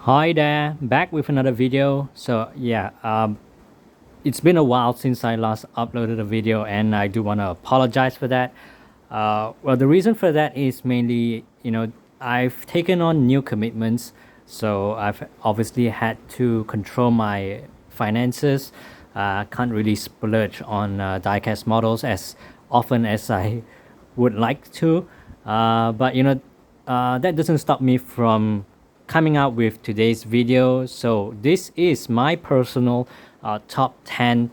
Hi there, back with another video. It's been a while since I last uploaded a video, and I do want to apologize for that. The reason for that is mainly, I've taken on new commitments, so I've obviously had to control my finances. Can't really splurge on diecast models as often as I would like to, that doesn't stop me from coming out with today's video. So this is my personal top 10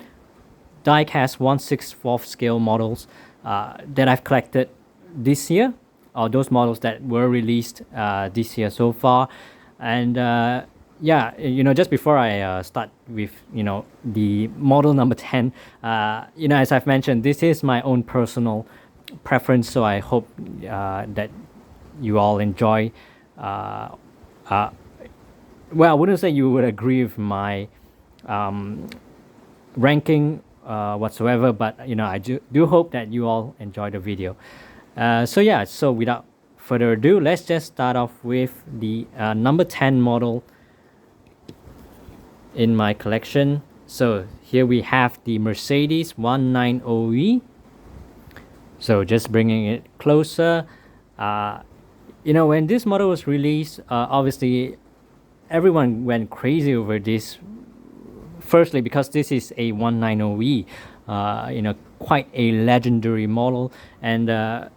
diecast 1/64 scale models that I've collected this year, or those models that were released this year so far. And just before I start with the model number 10, as I've mentioned, this is my own personal preference, so I hope that you all enjoy. I wouldn't say you would agree with my ranking whatsoever, but I do hope that you all enjoy the video. So without further ado, let's just start off with the number 10 model in my collection. So here we have the Mercedes 190E. So just bringing it closer, when this model was released, obviously everyone went crazy over this. Firstly, because this is a 190E, quite a legendary model, and the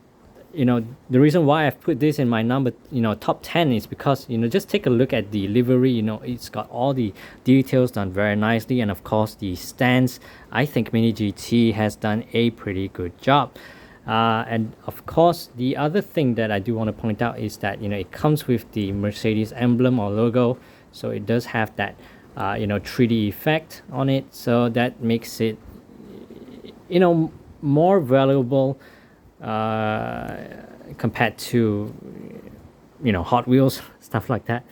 reason why I've put this in my top 10 is because just take a look at the livery. It's got all the details done very nicely, and of course the stands. I think Mini GT has done a pretty good job. And of course, the other thing that I do want to point out is that it comes with the Mercedes emblem or logo, so it does have that 3D effect on it, so that makes it more valuable compared to Hot Wheels, stuff like that.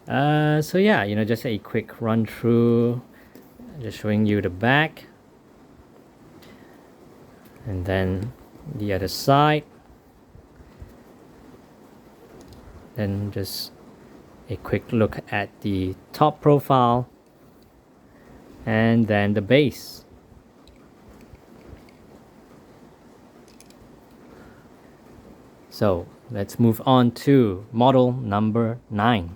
Just a quick run through, just showing you the back, and then the other side, then just a quick look at the top profile, and then the base. So let's move on to model number 9.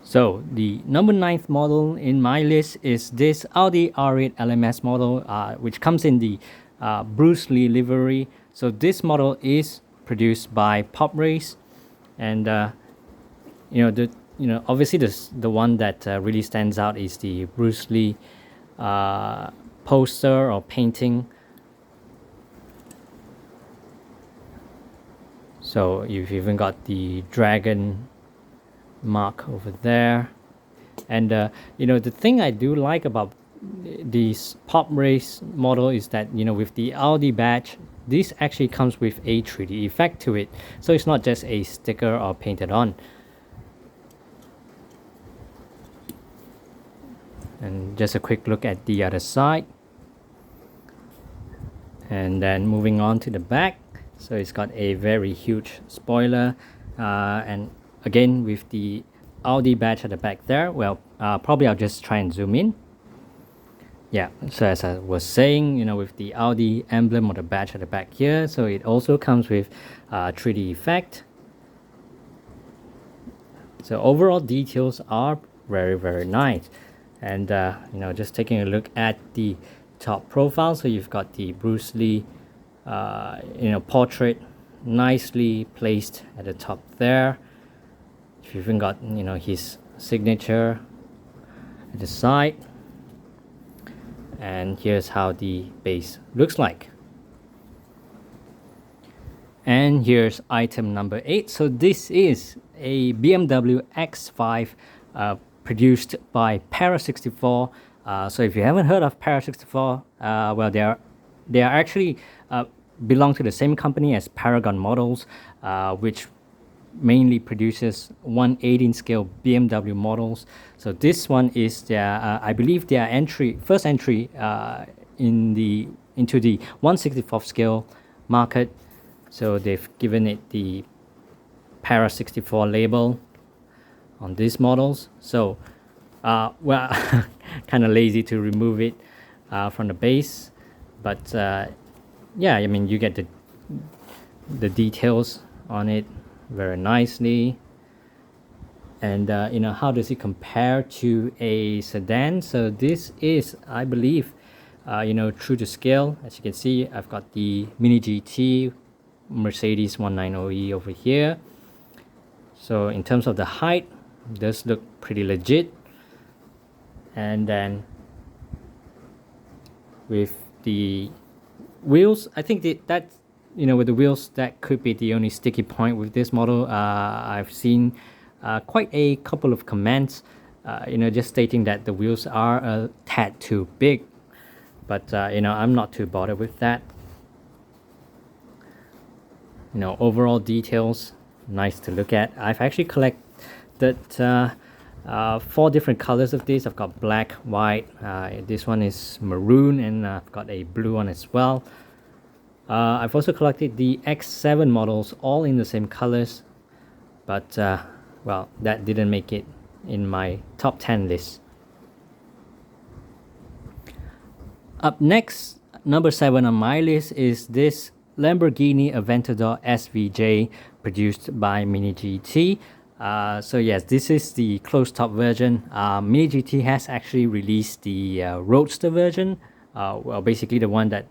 So the number 9th model in my list is this Audi R8 LMS model, which comes in the Bruce Lee livery. So this model is produced by Pop Race, and obviously the one that really stands out is the Bruce Lee poster or painting. So you've even got the dragon mark over there, and the thing I do like about this Pop Race model is that with the Audi badge, this actually comes with a 3D effect to it, so it's not just a sticker or painted on. And just a quick look at the other side, and then moving on to the back. So it's got a very huge spoiler, and again with the Audi badge at the back there. Probably I'll just try and zoom in. Yeah, so as I was saying, with the Audi emblem or the badge at the back here, so it also comes with 3D effect. So overall details are very, very nice. And just taking a look at the top profile, so you've got the Bruce Lee portrait nicely placed at the top there. You've even got his signature at the side, and here's how the base looks like. And here's item number 8. So this is a BMW X5 produced by Para 64. So if you haven't heard of Para 64, they are actually belong to the same company as Paragon Models, which mainly produces 1/18 scale BMW models. So this one is their, I believe, their first entry into the 1/64 scale market. So they've given it the Para 64 label on these models. So well, kind of lazy to remove it from the base, but yeah, I mean, you get the details on it very nicely. And you know, how does it compare to a sedan? So this is, I believe, you know, true to scale. As you can see, I've got the Mini GT Mercedes 190E over here. So in terms of the height, it does look pretty legit. And then with the wheels, I think that you know, with the wheels, that could be the only sticky point with this model. I've seen quite a couple of comments, you know, just stating that the wheels are a tad too big, but you know, I'm not too bothered with that. You know, overall details, nice to look at. I've actually collected 4 different colors of this. I've got black, white, this one is maroon, and I've got a blue one as well. I've also collected the X7 models, all in the same colors, but well, that didn't make it in my top 10 list. Up next, number 7 on my list is this Lamborghini Aventador SVJ, produced by Mini GT. So yes, this is the closed top version. Mini GT has actually released the Roadster version, well, basically the one that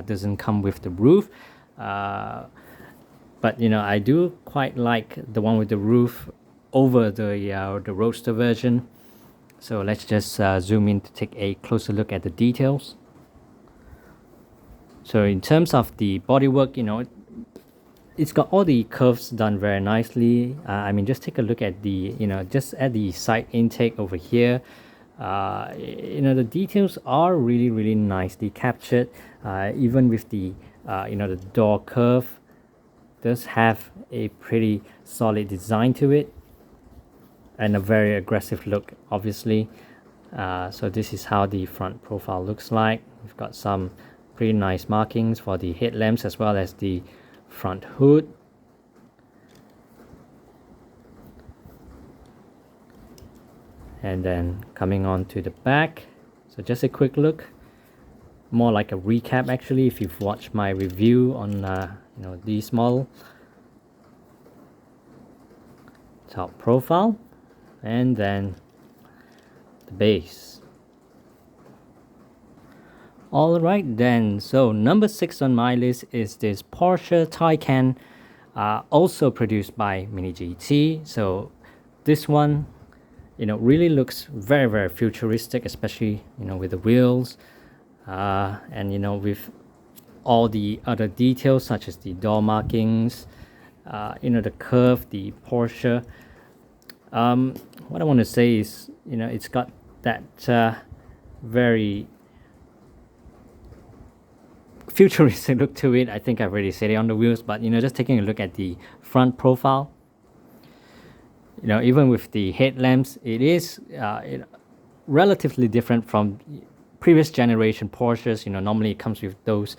doesn't come with the roof. But you know, I do quite like the one with the roof over the Roadster version. So let's just zoom in to take a closer look at the details. So in terms of the bodywork, you know, it's got all the curves done very nicely. I mean, just take a look at the, you know, just at the side intake over here. You know, the details are really nicely captured. Even with the, you know, the door curve does have a pretty solid design to it, and a very aggressive look, obviously. So this is how the front profile looks like. We've got some pretty nice markings for the headlamps as well as the front hood. And then coming on to the back, so just a quick look, more like a recap actually if you've watched my review on you know, this model. Top profile, and then the base. Alright then, so number 6 on my list is this Porsche Taycan, also produced by Mini GT. So this one, you know, really looks very futuristic, especially, you know, with the wheels, and you know, with all the other details such as the door markings, you know, the curve, the Porsche. What I want to say is, you know, it's got that very futuristic look to it. I think I've already said it on the wheels, but you know, just taking a look at the front profile, you know, even with the headlamps, it is you know, relatively different from previous generation Porsches. You know, normally it comes with those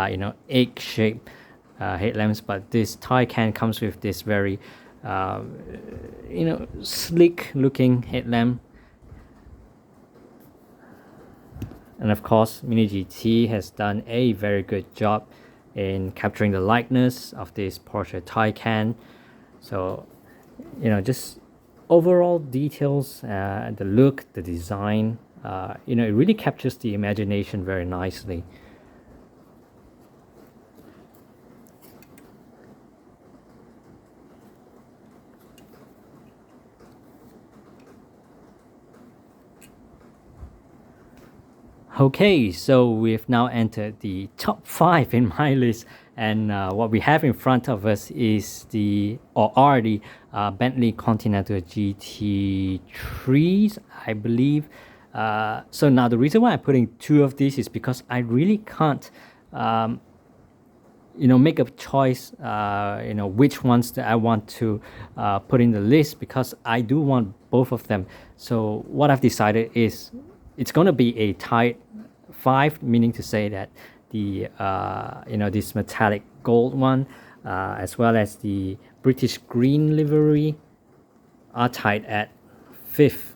you know, egg-shaped headlamps, but this Taycan comes with this very you know, sleek looking headlamp. And of course, Mini GT has done a very good job in capturing the likeness of this Porsche Taycan. So, you know, just overall details, the look, the design, you know, it really captures the imagination very nicely. Okay, so we've now entered the top 5 in my list, and what we have in front of us is the, or are the Bentley Continental GT3s, I believe. So now the reason why I'm putting 2 of these is because I really can't, you know, make a choice, you know, which ones that I want to put in the list, because I do want both of them. So what I've decided is, it's going to be a tied 5, meaning to say that the you know, this metallic gold one, as well as the British green livery, are tied at 5th,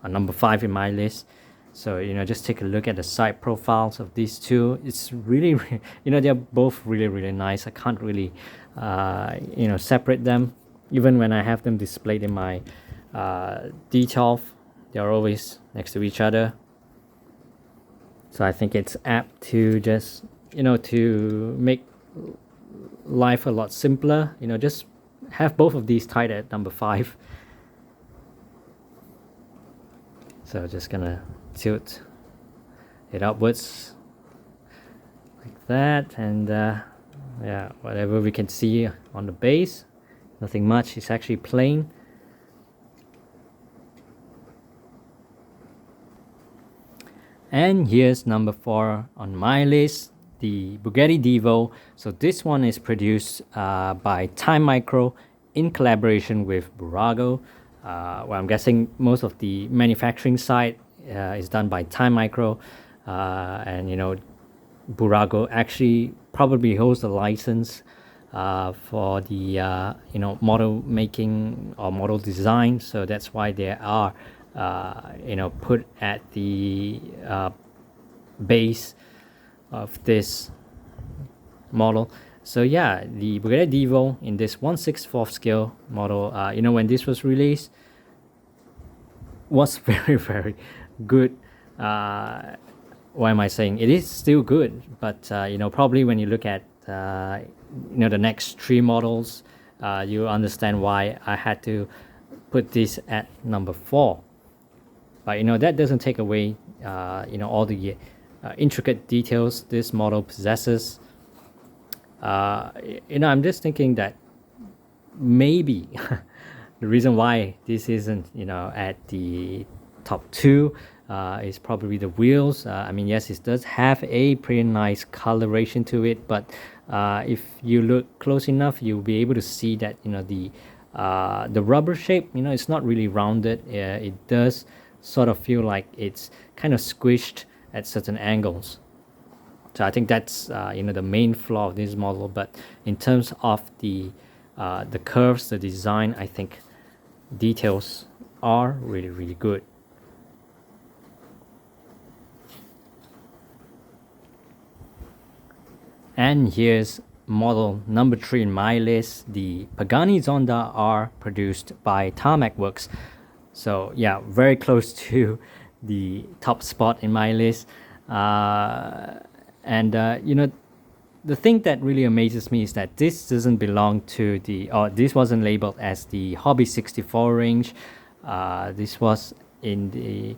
number 5 in my list. So, you know, just take a look at the side profiles of these two. It's really, you know, they're both really, really nice. I can't really, you know, separate them. Even when I have them displayed in my detail, they're always next to each other. So I think it's apt to just, you know, to make life a lot simpler. You know, just have both of these tied at number 5. So just gonna tilt it upwards like that, and yeah, whatever we can see on the base, nothing much, it's actually plain. And here's number 4 on my list, the Bugatti Devo. So this one is produced by Time Micro in collaboration with Burago. Well, I'm guessing most of the manufacturing side is done by Time Micro, and you know, Burago actually probably holds the license for the you know, model making or model design. So that's why they are you know, put at the base of this model. So yeah, the Bugatti Devo in this 1/64 scale model, you know, when this was released, was very, very good. Why am I saying it is still good? But you know, probably when you look at you know, the next 3 models, you understand why I had to put this at number 4. But you know, that doesn't take away you know, all the intricate details this model possesses. You know, I'm just thinking that maybe the reason why this isn't, you know, at the top 2 is probably the wheels. I mean, yes, it does have a pretty nice coloration to it, but if you look close enough, you'll be able to see that, you know, the rubber shape, you know, it's not really rounded. It does sort of feel like it's kind of squished at certain angles. So I think that's you know, the main flaw of this model. But in terms of the curves, the design, I think details are really, really good. And here's model number 3 in my list, the Pagani Zonda R, produced by Tarmac Works. So yeah, very close to the top spot in my list. And you know, the thing that really amazes me is that this doesn't belong to the, or this wasn't labeled as the Hobby 64 range. This was in the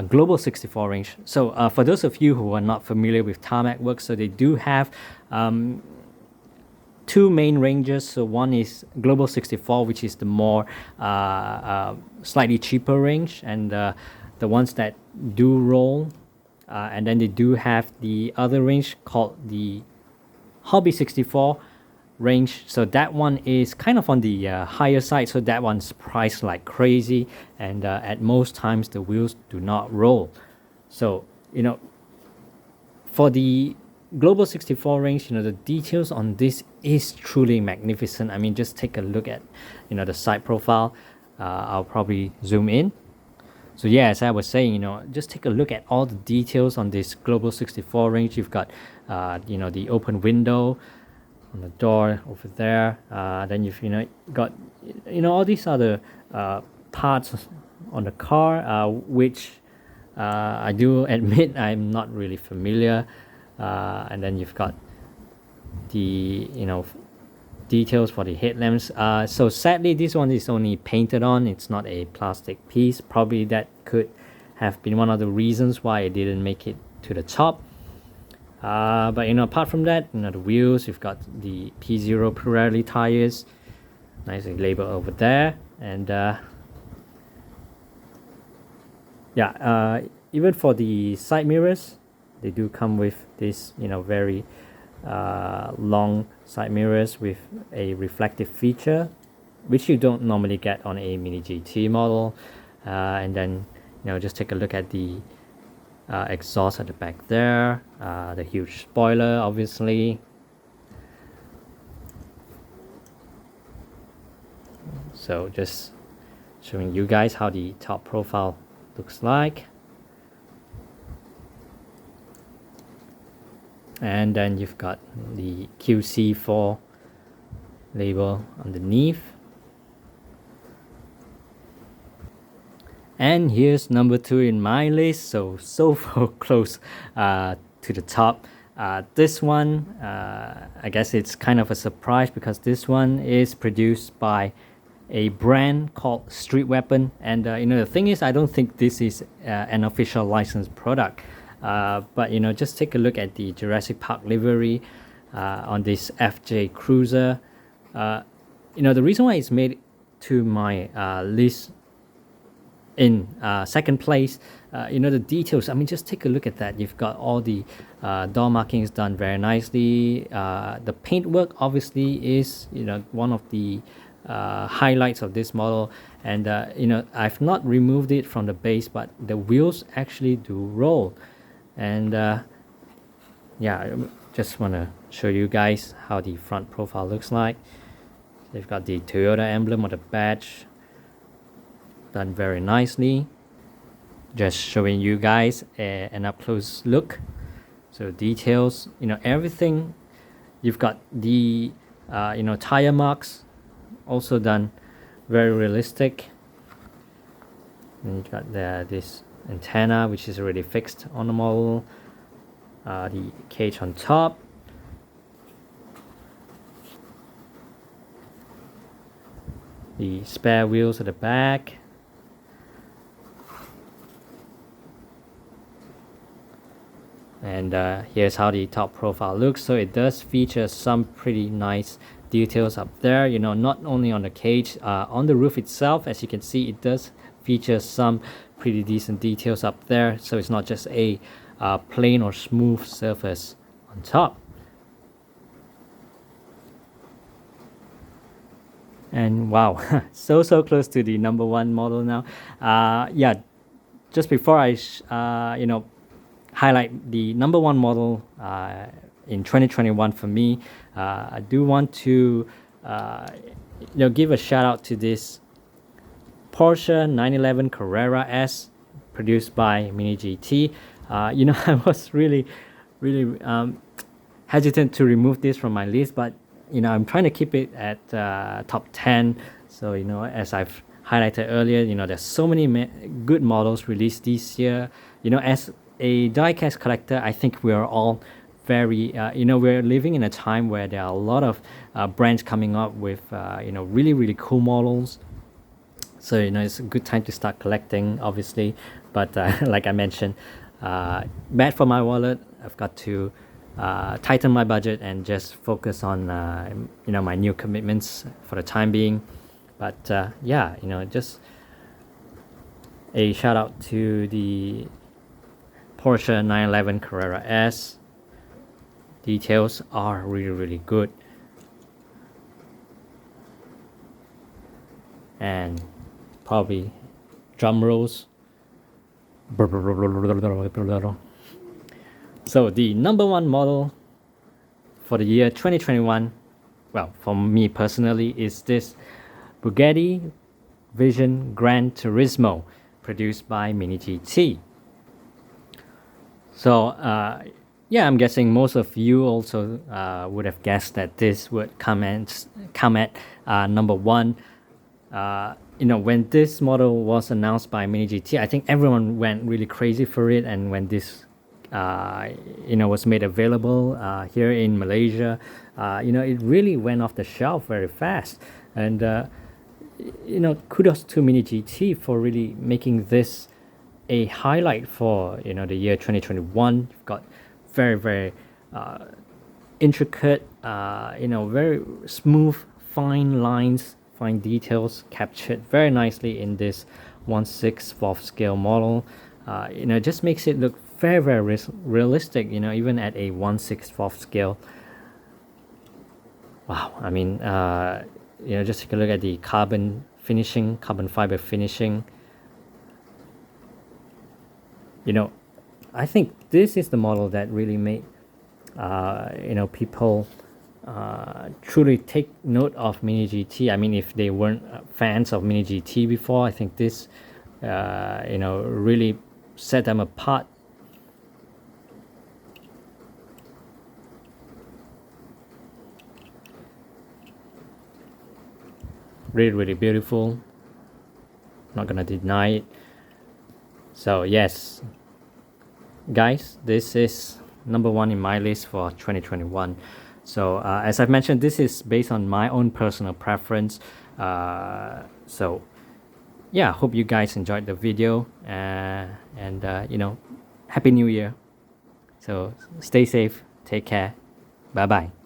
Global 64 range. So for those of you who are not familiar with Tarmac Works, so they do have 2 main ranges. So one is Global 64, which is the more slightly cheaper range, and the ones that do roll. And then they do have the other range called the Hobby 64 range. So that one is kind of on the higher side. So that one's priced like crazy, and at most times the wheels do not roll. So, you know, for the Global 64 range, you know, the details on this is truly magnificent. I mean, just take a look at, you know, the side profile. I'll probably zoom in. So yeah, as I was saying, you know, just take a look at all the details on this Global 64 range. You've got, you know, the open window on the door over there. Then you've, you know, got, you know, all these other parts on the car, which I do admit I'm not really familiar. And then you've got the, you know, details for the headlamps. So sadly, this one is only painted on. It's not a plastic piece. Probably that could have been one of the reasons why it didn't make it to the top. But you know, apart from that, you know, the wheels, you've got the P0 Pirelli tires, nicely labeled over there, and yeah, even for the side mirrors, they do come with this, you know, very long side mirrors with a reflective feature, which you don't normally get on a Mini GT model. And then, you know, just take a look at the exhaust at the back there, the huge spoiler, obviously. So just showing you guys how the top profile looks like. And then you've got the QC4 label underneath. And here's number 2 in my list, so close to the top. This one, I guess it's kind of a surprise because this one is produced by a brand called Street Weapon. And you know, the thing is, I don't think this is an official licensed product. But you know, just take a look at the Jurassic Park livery on this FJ Cruiser. You know, the reason why it's made to my list in second place, you know, the details, I mean, just take a look at that. You've got all the door markings done very nicely. The paintwork obviously is, you know, one of the highlights of this model. And you know, I've not removed it from the base, but the wheels actually do roll. And yeah, I just want to show you guys how the front profile looks like. They've got the Toyota emblem or the badge done very nicely. Just showing you guys an up close look. So details, you know, everything. You've got the you know, tire marks also done very realistic. And you've got this antenna which is already fixed on the model. The cage on top. The spare wheels at the back. And here's how the top profile looks. So it does feature some pretty nice details up there, you know, not only on the cage, on the roof itself. As you can see, it does feature some pretty decent details up there, so it's not just a plain or smooth surface on top. And wow, so close to the number 1 model now. Yeah, just before I you know, highlight the number 1 model in 2021 for me, I do want to you know, give a shout out to this Porsche 911 Carrera S produced by Mini GT. You know, I was really hesitant to remove this from my list, but you know, I'm trying to keep it at top 10. So you know, as I've highlighted earlier, you know, there's so many good models released this year. You know, as a diecast collector, I think we are all very you know, we're living in a time where there are a lot of brands coming up with you know, really cool models. So you know, it's a good time to start collecting, obviously. But like I mentioned, bad for my wallet. I've got to tighten my budget and just focus on you know, my new commitments for the time being. But yeah, you know, just a shout out to the Porsche 911 Carrera S. Details are really good. And probably drum rolls. So the number 1 model for the year 2021, well, for me personally, is this Bugatti Veyron Gran Turismo, produced by Mini GT. So yeah, I'm guessing most of you also would have guessed that this would come at number 1. You know, when this model was announced by Mini GT, I think everyone went really crazy for it. And when this you know, was made available here in Malaysia, you know, it really went off the shelf very fast. And you know, kudos to Mini GT for really making this a highlight for, you know, the year 2021. You've got very intricate, you know, very smooth, fine lines, fine details captured very nicely in this 1/6 scale model. You know, it just makes it look very realistic, you know, even at a 1/6 scale. Wow, I mean, you know, just take a look at the carbon fiber finishing. You know, I think this is the model that really made you know, people truly take note of Mini GT. I mean, if they weren't fans of Mini GT before, I think this really set them apart. Really, really beautiful. Not gonna deny it. So yes, guys, this is number one in my list for 2021. So as I've mentioned, this is based on my own personal preference. So yeah, hope you guys enjoyed the video, and Happy New Year. So stay safe, take care, bye bye.